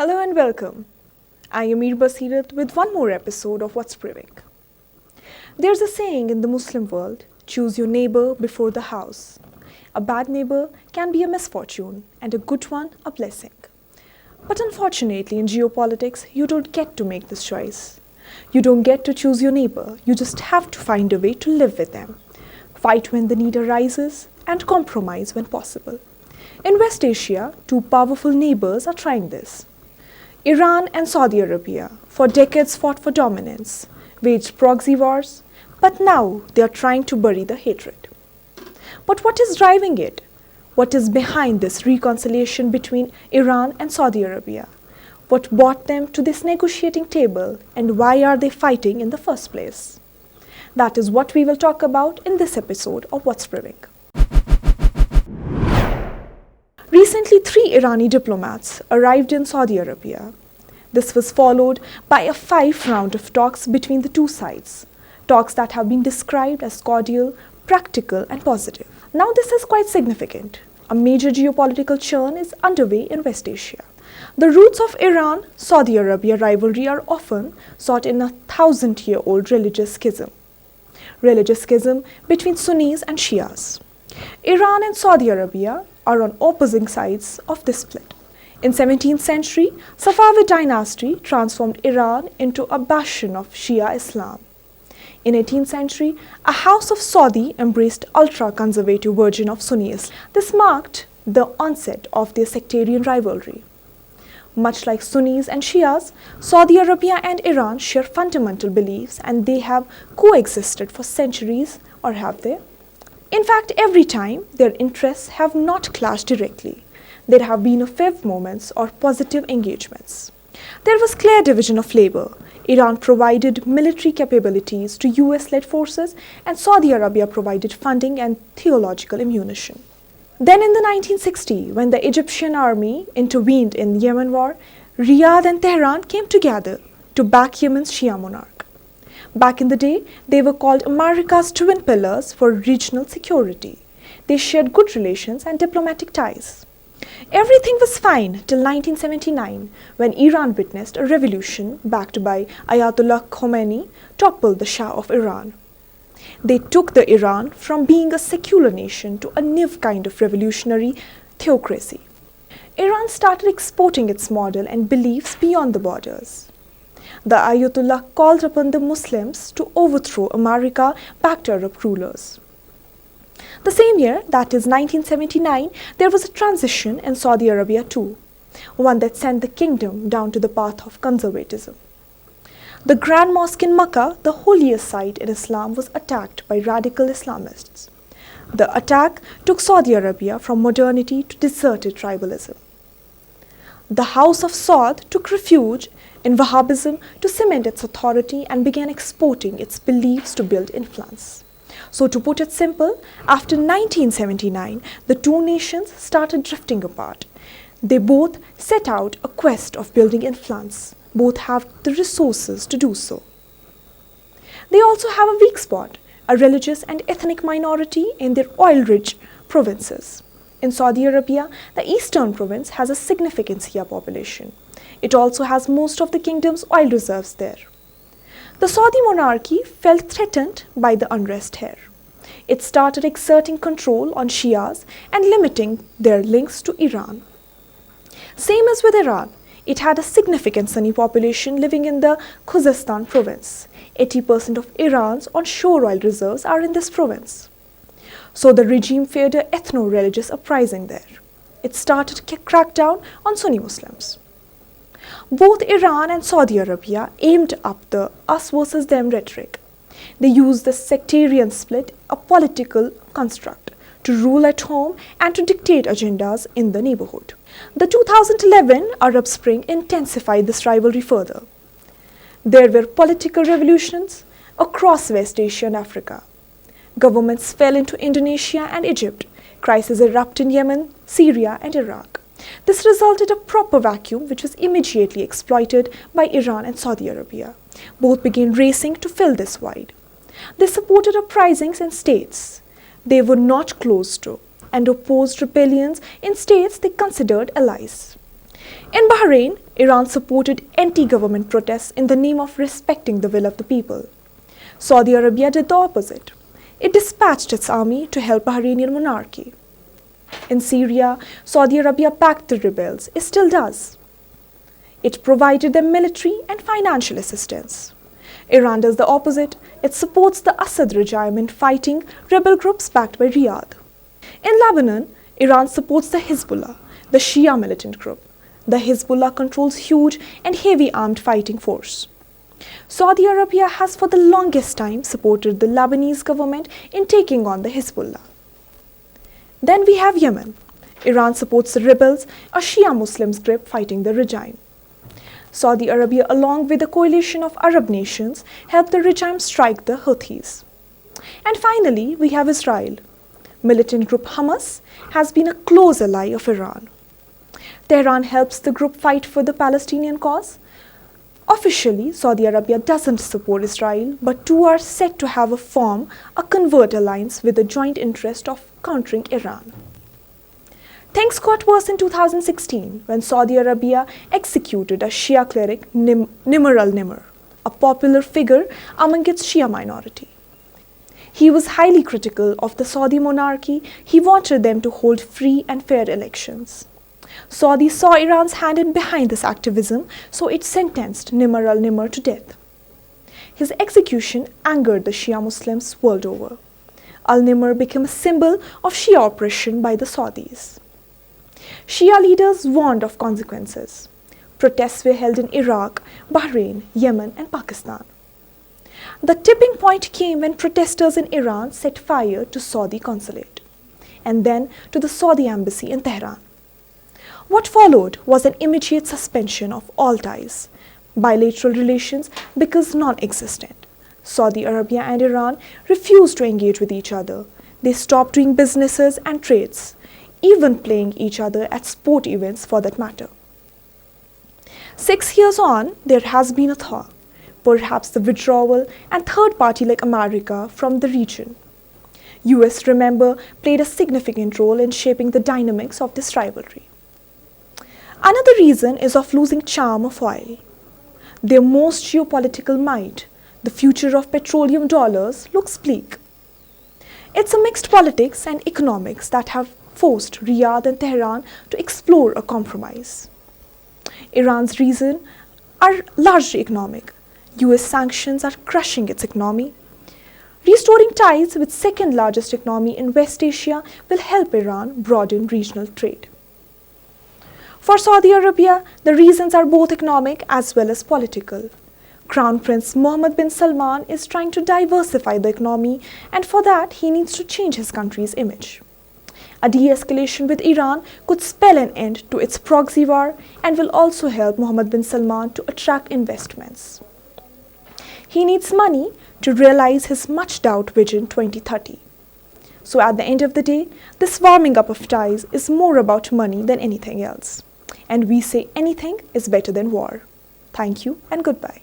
Hello and welcome. I am Mir Baseerat with one more episode of What's Brewing. There's a saying in the Muslim world, choose your neighbor before the house. A bad neighbor can be a misfortune and a good one a blessing. But unfortunately in geopolitics, you don't get to make this choice. You don't get to choose your neighbor, you just have to find a way to live with them. Fight when the need arises and compromise when possible. In West Asia, two powerful neighbors are trying this. Iran and Saudi Arabia, for decades fought for dominance, waged proxy wars, but now they are trying to bury the hatred. But what is driving it? What is behind this reconciliation between Iran and Saudi Arabia? What brought them to this negotiating table and why are they fighting in the first place? That is what we will talk about in this episode of What's Brewing. Recently, 3 Irani diplomats arrived in Saudi Arabia. This was followed by a 5th round of talks between the two sides, talks that have been described as cordial, practical and positive. Now this is quite significant. A major geopolitical churn is underway in West Asia. The roots of Iran-Saudi Arabia rivalry are often sought in a 1,000-year-old religious schism between Sunnis and Shias. Iran and Saudi Arabia are on opposing sides of this split. In 17th century, Safavid dynasty transformed Iran into a bastion of Shia Islam. In 18th century, a house of Saudi embraced ultra-conservative version of Sunni Islam. This marked the onset of their sectarian rivalry. Much like Sunnis and Shias, Saudi Arabia and Iran share fundamental beliefs and they have coexisted for centuries, or have they? In fact, every time their interests have not clashed directly. There have been a few moments or positive engagements. There was clear division of labor. Iran provided military capabilities to US-led forces and Saudi Arabia provided funding and theological ammunition. Then in the 1960s, when the Egyptian army intervened in the Yemen war, Riyadh and Tehran came together to back Yemen's Shia monarch. Back in the day, they were called America's twin pillars for regional security. They shared good relations and diplomatic ties. Everything was fine till 1979, when Iran witnessed a revolution backed by Ayatollah Khomeini toppled the Shah of Iran. They took the Iran from being a secular nation to a new kind of revolutionary theocracy. Iran started exporting its model and beliefs beyond the borders. The Ayatollah called upon the Muslims to overthrow America-backed Arab rulers. The same year, that is 1979, there was a transition in Saudi Arabia too, one that sent the kingdom down to the path of conservatism. The Grand Mosque in Mecca, the holiest site in Islam, was attacked by radical Islamists. The attack took Saudi Arabia from modernity to deserted tribalism. The House of Saud took refuge in Wahhabism to cement its authority and began exporting its beliefs to build influence. So to put it simple, after 1979, the two nations started drifting apart. They both set out a quest of building influence. Both have the resources to do so. They also have a weak spot, a religious and ethnic minority in their oil-rich provinces. In Saudi Arabia, the eastern province has a significant Shia population. It also has most of the kingdom's oil reserves there. The Saudi monarchy felt threatened by the unrest here. It started exerting control on Shias and limiting their links to Iran. Same as with Iran, it had a significant Sunni population living in the Khuzestan province. 80% of Iran's onshore oil reserves are in this province. So the regime feared an ethno-religious uprising there. It started to crack down on Sunni Muslims. Both Iran and Saudi Arabia aimed up the us versus them rhetoric. They used the sectarian split, a political construct, to rule at home and to dictate agendas in the neighborhood. The 2011 Arab Spring intensified this rivalry further. There were political revolutions across West Asia and Africa. Governments fell into Indonesia and Egypt. Crises erupted in Yemen, Syria and Iraq. This resulted in a proper vacuum which was immediately exploited by Iran and Saudi Arabia. Both began racing to fill this void. They supported uprisings in states they were not close to and opposed rebellions in states they considered allies. In Bahrain, Iran supported anti-government protests in the name of respecting the will of the people. Saudi Arabia did the opposite. It dispatched its army to help Bahraini monarchy. In Syria, Saudi Arabia backed the rebels. It still does. It provided them military and financial assistance. Iran does the opposite. It supports the Assad regime in fighting rebel groups backed by Riyadh. In Lebanon, Iran supports the Hezbollah, the Shia militant group. The Hezbollah controls huge and heavy armed fighting force. Saudi Arabia has for the longest time supported the Lebanese government in taking on the Hezbollah. Then we have Yemen. Iran supports the rebels, a Shia Muslims group fighting the regime. Saudi Arabia, along with a coalition of Arab nations, helped the regime strike the Houthis. And finally, we have Israel. Militant group Hamas has been a close ally of Iran. Tehran helps the group fight for the Palestinian cause. Officially, Saudi Arabia doesn't support Israel, but two are said to have formed a covert alliance with the joint interest of countering Iran. Things got worse in 2016 when Saudi Arabia executed a Shia cleric Nimr al-Nimr, a popular figure among its Shia minority. He was highly critical of the Saudi monarchy. He wanted them to hold free and fair elections. Saudi saw Iran's hand in behind this activism, so it sentenced Nimr al-Nimr to death. His execution angered the Shia Muslims world over. Al-Nimr became a symbol of Shia oppression by the Saudis. Shia leaders warned of consequences. Protests were held in Iraq, Bahrain, Yemen, and Pakistan. The tipping point came when protesters in Iran set fire to Saudi consulate, and then to the Saudi embassy in Tehran. What followed was an immediate suspension of all ties, bilateral relations because non-existent. Saudi Arabia and Iran refused to engage with each other. They stopped doing businesses and trades, even playing each other at sport events for that matter. 6 years on, there has been a thaw, perhaps the withdrawal and third party like America from the region. US, remember, played a significant role in shaping the dynamics of this rivalry. Another reason is of losing charm of oil. Their most geopolitical might, the future of petroleum dollars, looks bleak. It's a mixed politics and economics that have forced Riyadh and Tehran to explore a compromise. Iran's reasons are largely economic. US sanctions are crushing its economy. Restoring ties with second largest economy in West Asia will help Iran broaden regional trade. For Saudi Arabia, the reasons are both economic as well as political. Crown Prince Mohammed bin Salman is trying to diversify the economy, and for that he needs to change his country's image. A de-escalation with Iran could spell an end to its proxy war and will also help Mohammed bin Salman to attract investments. He needs money to realize his much-doubted Vision 2030. So at the end of the day, this warming up of ties is more about money than anything else. And we say anything is better than war. Thank you and goodbye.